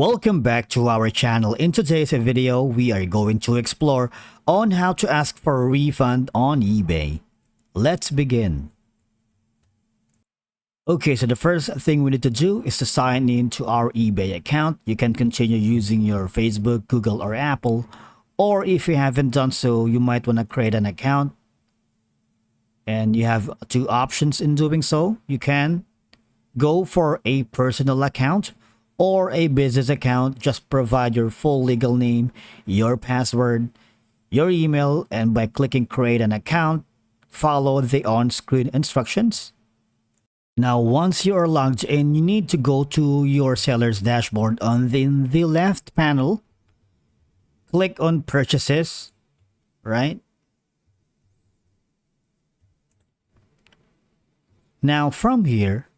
Welcome back to our channel. In today's video, we are going to explore on how to ask for a refund on eBay. Let's begin. Okay, so the first thing we need to do is to sign in to our eBay account. You can continue using your Facebook, Google, or Apple. Or if you haven't done so, you might want to create an account. And you have two options in doing so. You can go for a personal account or a business account. Just provide your full legal name, your password, your email, and by clicking create an account, follow the on-screen instructions. Now, once you are logged in, you need to go to your seller's dashboard. On the left panel, click on purchases, right? Now from here,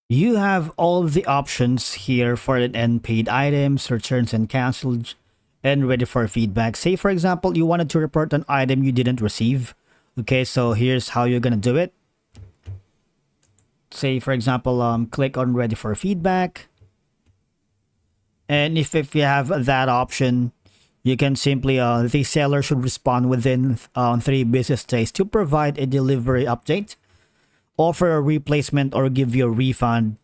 you have all of the options here for the unpaid items, returns and canceled, and ready for feedback. Say for example, you wanted to report an item you didn't receive. Okay, so here's how you're gonna do it. Say for example, click on ready for feedback. And if you have that option, you can simply, the seller should respond within 3 business days to provide a delivery update, offer a replacement, or give you a refund.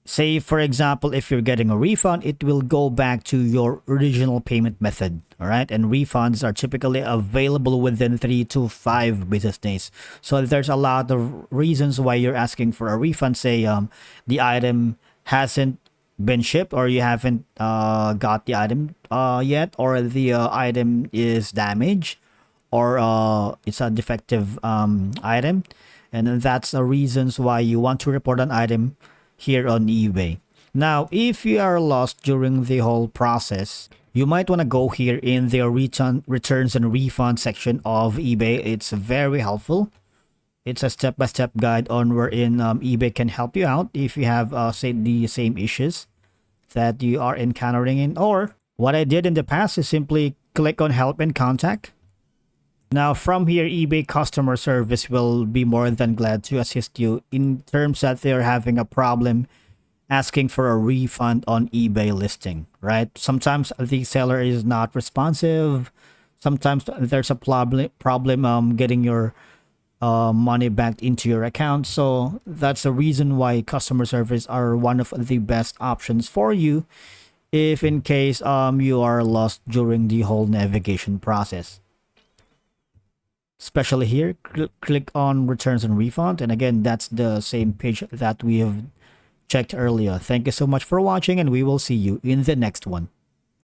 Say for example, if you're getting a refund, it will go back to your original payment method. All right, and refunds are typically available within 3 to 5 business days. So there's a lot of reasons why you're asking for a refund. Say the item hasn't been shipped, or you haven't got the item yet, or the item is damaged, or it's a defective item. And that's the reasons why you want to report an item here on eBay. Now, if you are lost during the whole process, you might want to go here in the returns and refund section of eBay. It's very helpful. It's a step-by-step guide on wherein eBay can help you out if you have say the same issues that you are encountering in. Or what I did in the past is simply click on help and contact. Now from here, eBay customer service will be more than glad to assist you in terms that they're having a problem asking for a refund on eBay listing, right? Sometimes the seller is not responsive. Sometimes there's a problem getting your money back into your account. So that's the reason why customer service are one of the best options for you if in case you are lost during the whole navigation process. Especially here, click on returns and refund, and again, that's the same page that we have checked earlier. Thank you so much for watching, and we will see you in the next one.